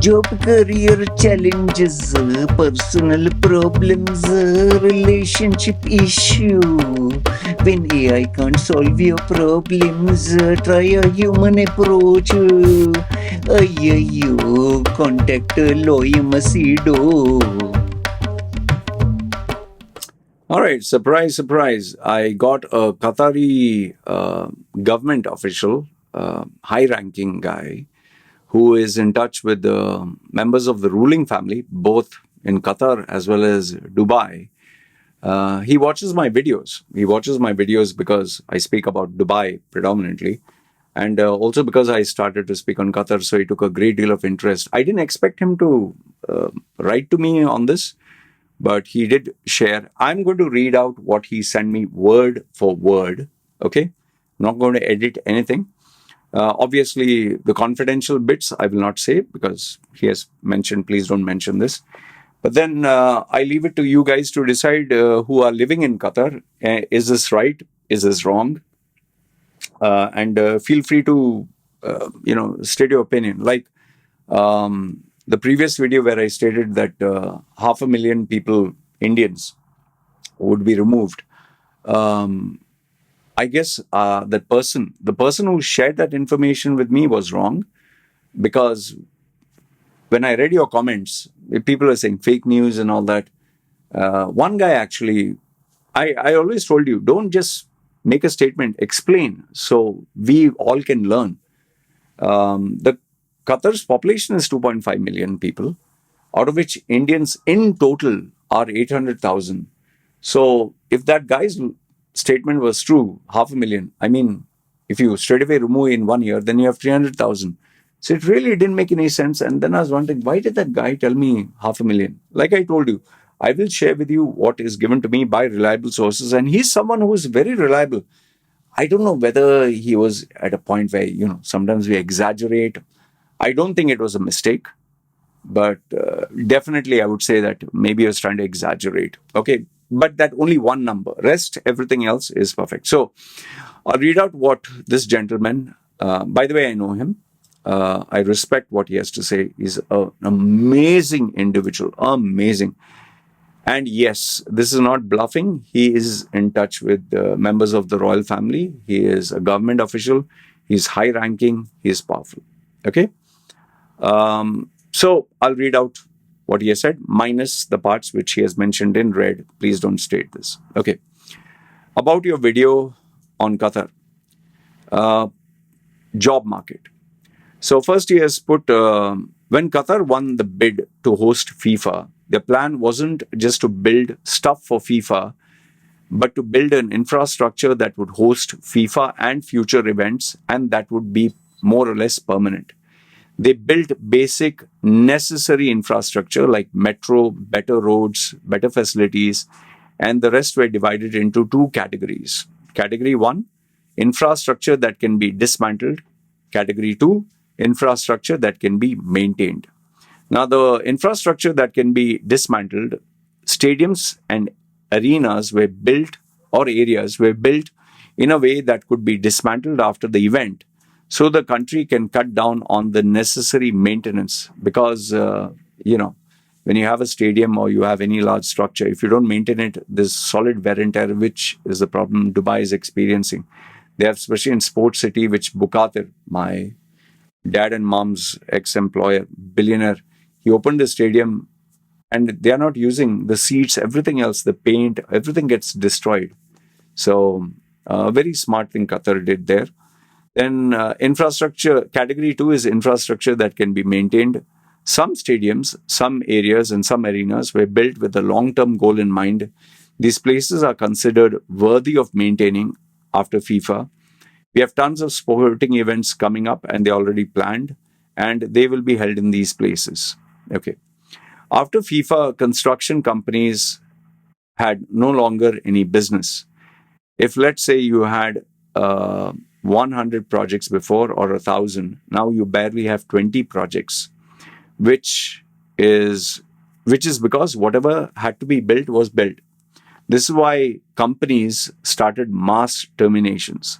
Job, career challenges, personal problems, relationship issue. When AI can't solve your problems, try a human approach. Ayyo, contact Loy Machedo. All right, surprise, surprise. I got a Qatari government official, high ranking guy, who is in touch with the members of the ruling family, both in Qatar as well as Dubai. He watches my videos. He watches my videos because I speak about Dubai predominantly. And also because I started to speak on Qatar, so he took a great deal of interest. I didn't expect him to write to me on this, but he did share. I'm going to read out what he sent me word for word. Okay, not going to edit anything. Obviously, the confidential bits I will not say because he has mentioned, please don't mention this. But then I leave it to you guys to decide who are living in Qatar. Is this right? Is this wrong? And feel free to, state your opinion. Like the previous video where I stated that 500,000 people, Indians, would be removed. I guess the person who shared that information with me was wrong, because when I read your comments, people are saying fake news and all that. One guy actually, I always told you, don't just make a statement, explain so we all can learn. The Qatar's population is 2.5 million people, out of which Indians in total are 800,000. So if that guy's statement was true, 500,000, I mean, if you straight away remove in 1 year, then you have 300,000. So it really didn't make any sense. And then I was wondering, why did that guy tell me 500,000? Like I told you, I will share with you what is given to me by reliable sources. And he's someone who is very reliable. I don't know whether he was at a point where, sometimes we exaggerate. I don't think it was a mistake, but definitely I would say that maybe he was trying to exaggerate. Okay, but that only one number. Rest, everything else is perfect. So I'll read out what this gentleman, by the way, I know him. I respect what he has to say. He's an amazing individual, amazing. And yes, this is not bluffing. He is in touch with members of the royal family. He is a government official. He's high ranking. He is powerful. Okay. So I'll read out what he has said, minus the parts which he has mentioned in red. Please don't state this. Okay. About your video on Qatar. Job market. So first he has put, when Qatar won the bid to host FIFA, their plan wasn't just to build stuff for FIFA, but to build an infrastructure that would host FIFA and future events, and that would be more or less permanent. They built basic necessary infrastructure like metro, better roads, better facilities, and the rest were divided into two categories. Category 1, infrastructure that can be dismantled. Category 2, infrastructure that can be maintained. Now, the infrastructure that can be dismantled, stadiums and arenas were built, or areas were built in a way that could be dismantled after the event, so the country can cut down on the necessary maintenance. Because, when you have a stadium or you have any large structure, if you don't maintain it, there's solid wear and tear, which is the problem Dubai is experiencing. They have, especially in Sports City, which Bukatir, my dad and mom's ex-employer, billionaire, he opened the stadium and they are not using the seats, everything else, the paint, everything gets destroyed. So, a very smart thing Qatar did there. Then infrastructure, category 2 is infrastructure that can be maintained. Some stadiums, some areas and some arenas were built with a long-term goal in mind. These places are considered worthy of maintaining after FIFA. We have tons of sporting events coming up and they're already planned, and they will be held in these places. Okay. After FIFA, construction companies had no longer any business. If, let's say, you had 100 projects before, or 1,000, now you barely have 20 projects, which is because whatever had to be built was built. This is why companies started mass terminations.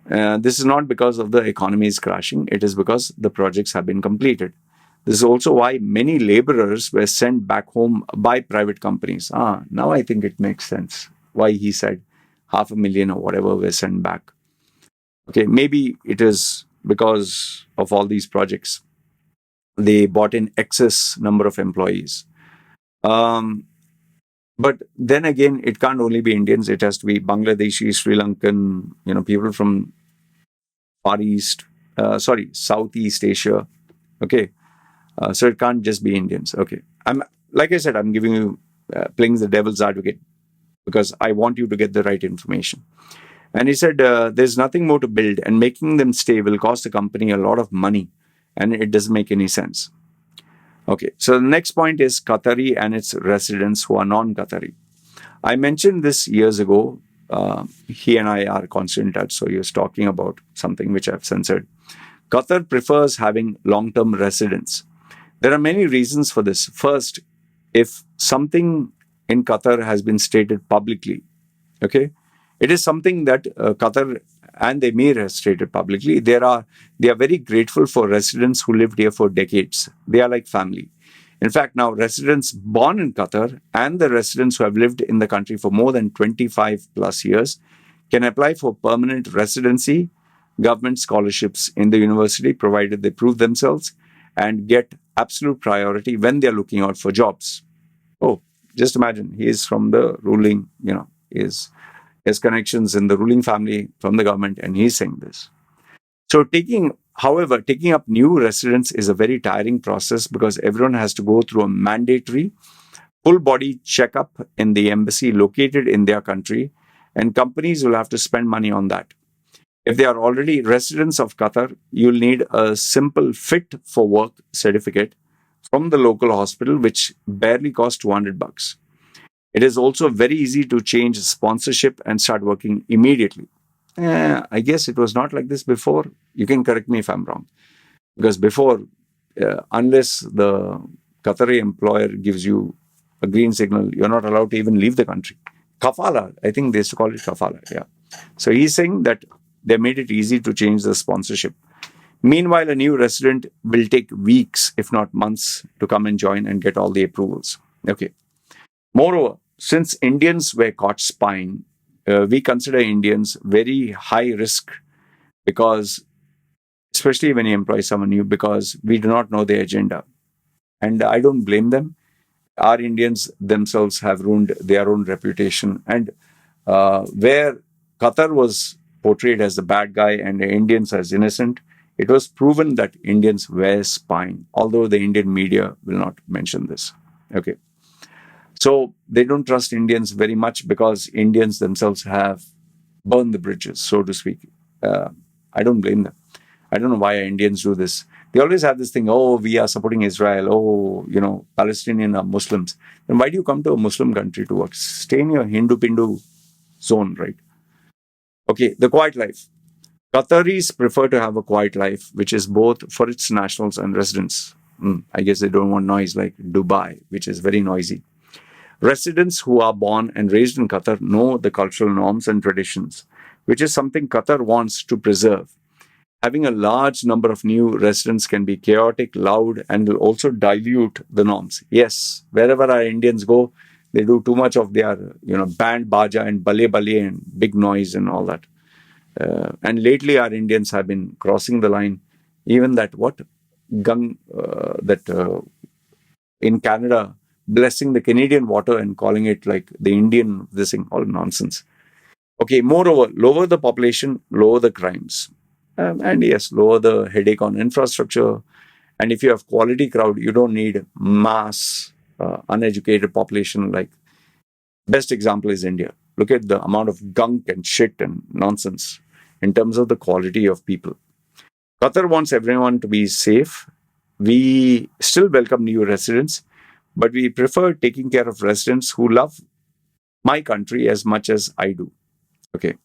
This is not because of the economy is crashing. It is because the projects have been completed. This is also why many laborers were sent back home by private companies. Now I think it makes sense why he said 500,000 or whatever were sent back. Okay, maybe it is because of all these projects. They bought in excess number of employees. Um, but then again, it can't only be Indians. It has to be Bangladeshi, Sri Lankan, people from Far East, Southeast Asia. Okay, so it can't just be Indians. Okay, like I said, I'm giving you playing the devil's advocate because I want you to get the right information. And he said, there's nothing more to build, and making them stay will cost the company a lot of money, and it doesn't make any sense. Okay, so the next point is Qatari and its residents who are non-Qatari. I mentioned this years ago. He and I are constant in touch, so he was talking about something which I've censored. Qatar prefers having long-term residents. There are many reasons for this. First, if something in Qatar has been stated publicly, okay, it is something that Qatar and the Emir has stated publicly. They are very grateful for residents who lived here for decades. They are like family. In fact, now residents born in Qatar and the residents who have lived in the country for more than 25 plus years can apply for permanent residency, government scholarships in the university, provided they prove themselves, and get absolute priority when they're looking out for jobs. Oh, just imagine, he is from the ruling, his connections in the ruling family from the government, and he's saying this. So taking up new residents is a very tiring process because everyone has to go through a mandatory full body checkup in the embassy located in their country, and companies will have to spend money on that. If they are already residents of Qatar, you'll need a simple fit for work certificate from the local hospital, which barely costs $200. It is also very easy to change sponsorship and start working immediately. I guess it was not like this before. You can correct me if I'm wrong. Because before, unless the Qatari employer gives you a green signal, you're not allowed to even leave the country. Kafala, I think they used to call it kafala. Yeah. So he's saying that they made it easy to change the sponsorship. Meanwhile, a new resident will take weeks, if not months, to come and join and get all the approvals. Okay. Moreover, since Indians were caught spying, we consider Indians very high risk because, especially when you employ someone new, because we do not know their agenda. And I don't blame them. Our Indians themselves have ruined their own reputation. And where Qatar was portrayed as the bad guy and the Indians as innocent, it was proven that Indians were spying, although the Indian media will not mention this. Okay. So they don't trust Indians very much because Indians themselves have burned the bridges, so to speak. I don't blame them. I don't know why Indians do this. They always have this thing, oh, we are supporting Israel. Oh, Palestinian are Muslims. Then why do you come to a Muslim country to work? Stay in your Hindu-Pindu zone, right? Okay, the quiet life. Qataris prefer to have a quiet life, which is both for its nationals and residents. I guess they don't want noise like Dubai, which is very noisy. Residents who are born and raised in Qatar know the cultural norms and traditions, which is something Qatar wants to preserve. Having a large number of new residents can be chaotic, loud, and will also dilute the norms. Yes, wherever our Indians go, they do too much of their, band, baja, and bale and big noise and all that. And lately, our Indians have been crossing the line. Even that in Canada, blessing the Canadian water and calling it like the Indian this thing, all nonsense. Okay, moreover, lower the population, lower the crimes. And yes, lower the headache on infrastructure. And if you have quality crowd, you don't need mass uneducated population. Like best example is India. Look at the amount of gunk and shit and nonsense in terms of the quality of people. Qatar wants everyone to be safe. We still welcome new residents, but we prefer taking care of residents who love my country as much as I do. Okay.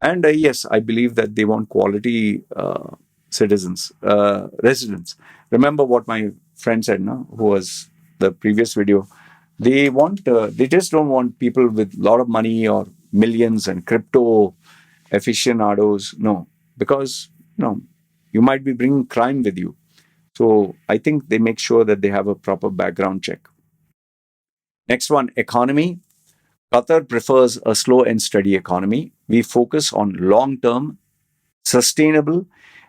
And yes, I believe that they want quality residents. Remember what my friend said, no? Who was the previous video. They just don't want people with a lot of money or millions and crypto aficionados. No, because, you might be bringing crime with you. So I think they make sure that they have a proper background check. Next one, economy. Qatar prefers a slow and steady economy. We focus on long term, sustainable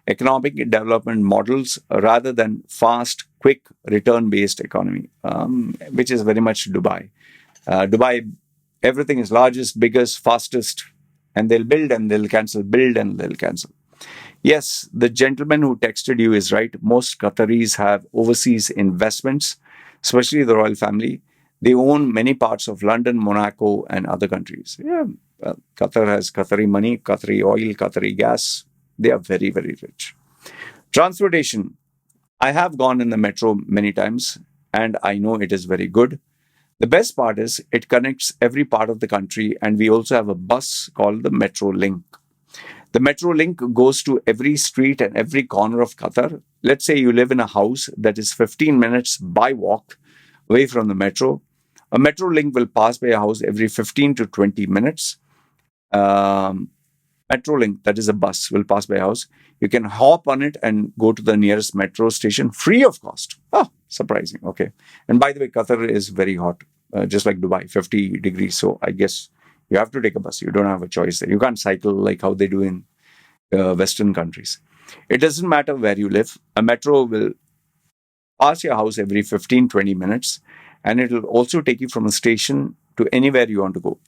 economic development models rather than fast, quick, return based economy, which is very much Dubai. Dubai, everything is largest, biggest, fastest, and they'll build and they'll cancel, build and they'll cancel. Yes, the gentleman who texted you is right. Most Qataris have overseas investments, especially the royal family. They own many parts of London, Monaco, and other countries. Yeah, well, Qatar has Qatari money, Qatari oil, Qatari gas. They are very, very rich. Transportation. I have gone in the metro many times and I know it is very good. The best part is it connects every part of the country, and we also have a bus called the Metro Link. The Metro Link goes to every street and every corner of Qatar. Let's say you live in a house that is 15 minutes by walk away from the metro. A Metro Link will pass by a house every 15 to 20 minutes. Um, Metro Link, that is a bus, will pass by a house. You can hop on it and go to the nearest metro station free of cost. Oh, surprising. Okay. And by the way, Qatar is very hot, just like Dubai, 50 degrees. So I guess you have to take a bus. You don't have a choice there. You can't cycle like how they do in Western countries. It doesn't matter where you live. A metro will pass your house every 15, 20 minutes, and it will also take you from a station to anywhere you want to go.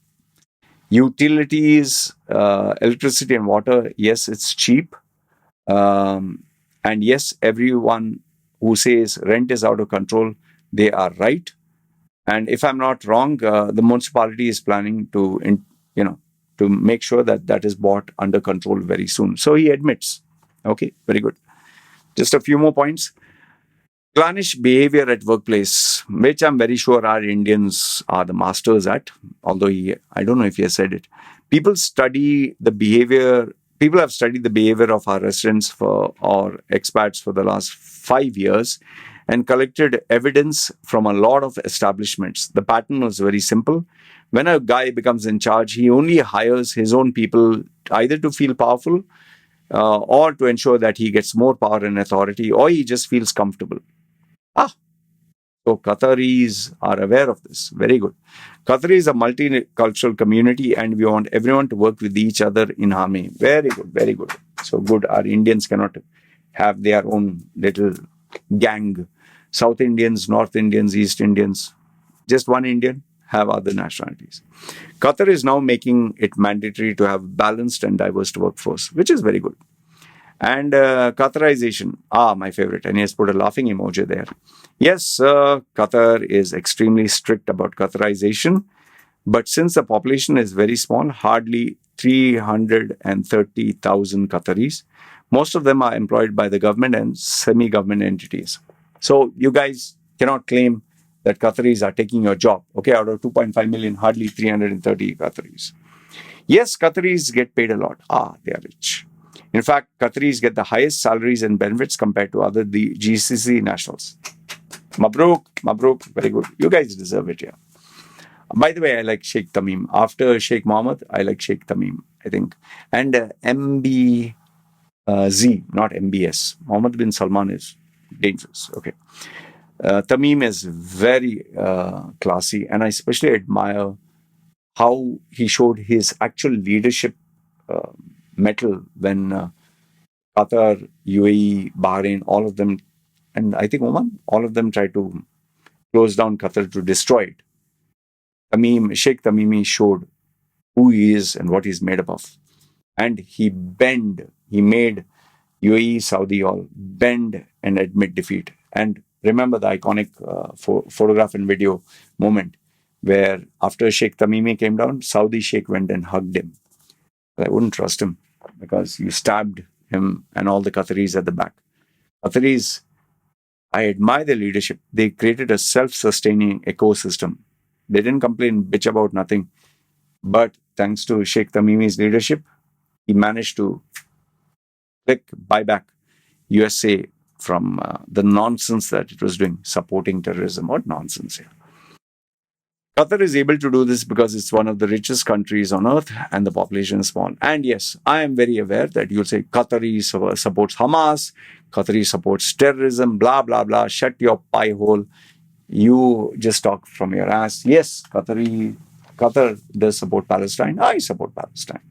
Utilities, electricity and water, yes, it's cheap. And yes, everyone who says rent is out of control, they are right. And if I'm not wrong, the municipality is planning to, to make sure that that is brought under control very soon. So he admits. Okay, very good. Just a few more points. Clannish behavior at workplace, which I'm very sure our Indians are the masters at, although I don't know if he has said it. People have studied the behavior of our residents or expats for the last 5 years and collected evidence from a lot of establishments. The pattern was very simple. When a guy becomes in charge, he only hires his own people either to feel powerful or to ensure that he gets more power and authority, or he just feels comfortable. So Qataris are aware of this. Very good. Qatar is a multicultural community and we want everyone to work with each other in harmony. Very good, very good. So good. Our Indians cannot have their own little gang. South Indians, North Indians, East Indians. Just one Indian, have other nationalities. Qatar is now making it mandatory to have balanced and diverse workforce, which is very good. And Qatarization, my favorite. And he has put a laughing emoji there. Yes, Qatar is extremely strict about Qatarization. But since the population is very small, hardly 330,000 Qataris, most of them are employed by the government and semi-government entities. So you guys cannot claim that Qataris are taking your job. Okay, out of 2.5 million, hardly 330 Qataris. Yes, Qataris get paid a lot. They are rich. In fact, Qataris get the highest salaries and benefits compared to other the GCC nationals. Mabruk, very good. You guys deserve it, yeah. By the way, I like Sheikh Tamim. After Sheikh Mohammed, I like Sheikh Tamim, I think. And MBZ, not MBS. Mohammed bin Salman is dangerous. Okay. Tamim is very classy, and I especially admire how he showed his actual leadership mettle when Qatar, UAE, Bahrain, all of them, and I think Oman, all of them tried to close down Qatar to destroy it. Sheikh Tamimi showed who he is and what he's made up of. And he made UAE, Saudi all bend and admit defeat. And remember the iconic photograph and video moment where after Sheikh Tamimi came down, Saudi Sheikh went and hugged him. I wouldn't trust him because you stabbed him and all the Qataris at the back. Qataris, I admire their leadership. They created a self-sustaining ecosystem. They didn't complain, bitch about nothing. But thanks to Sheikh Tamimi's leadership, he managed to buy back USA from the nonsense that it was doing, supporting terrorism. What nonsense here. Qatar is able to do this because it's one of the richest countries on earth and the population is small. And yes, I am very aware that you'll say Qatari supports Hamas, Qatari supports terrorism, blah, blah, blah. Shut your pie hole. You just talk from your ass. Yes, Qatar does support Palestine. I support Palestine.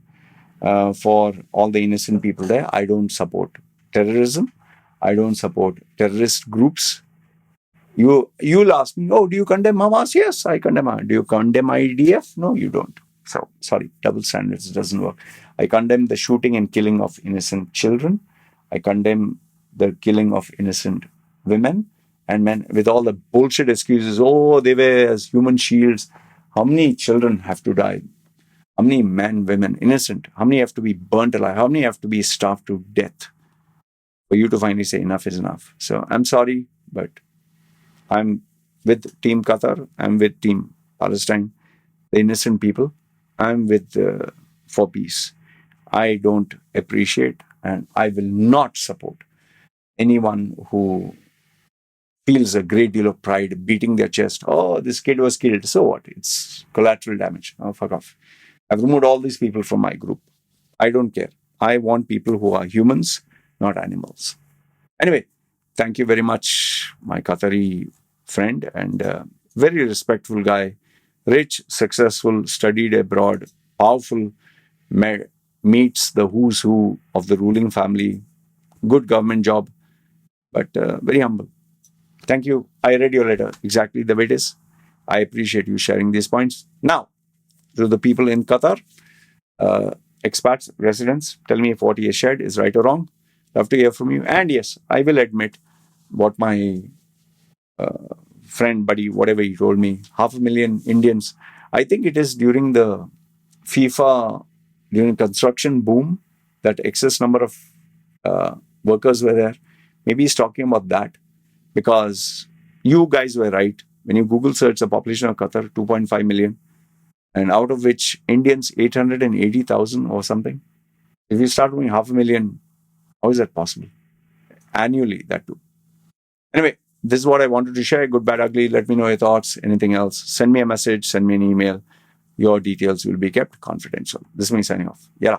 For all the innocent people there, I don't support terrorism. I don't support terrorist groups. You'll ask me, oh, do you condemn Hamas? Yes, I condemn Hamas. Do you condemn IDF? No, you don't. So sorry, double standards doesn't work. I condemn the shooting and killing of innocent children. I condemn the killing of innocent women and men with all the bullshit excuses. Oh, they were as human shields. How many children have to die? How many men, women, innocent? How many have to be burnt alive? How many have to be starved to death for you to finally say enough is enough? So I'm sorry, but I'm with Team Qatar. I'm with Team Palestine, the innocent people. I'm with for peace. I don't appreciate and I will not support anyone who feels a great deal of pride beating their chest. Oh, this kid was killed. So what? It's collateral damage. Oh, fuck off. I've removed all these people from my group. I don't care. I want people who are humans, not animals. Anyway, thank you very much, my Qatari friend and very respectful guy, rich, successful, studied abroad, powerful, meets the who's who of the ruling family, good government job, but very humble. Thank you. I read your letter exactly the way it is. I appreciate you sharing these points. Now, to the people in Qatar, expats, residents, tell me if what he has shared is right or wrong. Love to hear from you. And yes, I will admit what my friend, buddy, whatever he told me, 500,000 Indians. I think it is during the FIFA, during construction boom, that excess number of workers were there. Maybe he's talking about that because you guys were right. When you Google search the population of Qatar, 2.5 million, and out of which Indians 880,000 or something. If you start doing 500,000, how is that possible? Annually, that too. Anyway, this is what I wanted to share. Good, bad, ugly. Let me know your thoughts. Anything else? Send me a message. Send me an email. Your details will be kept confidential. This is me signing off. Yeah.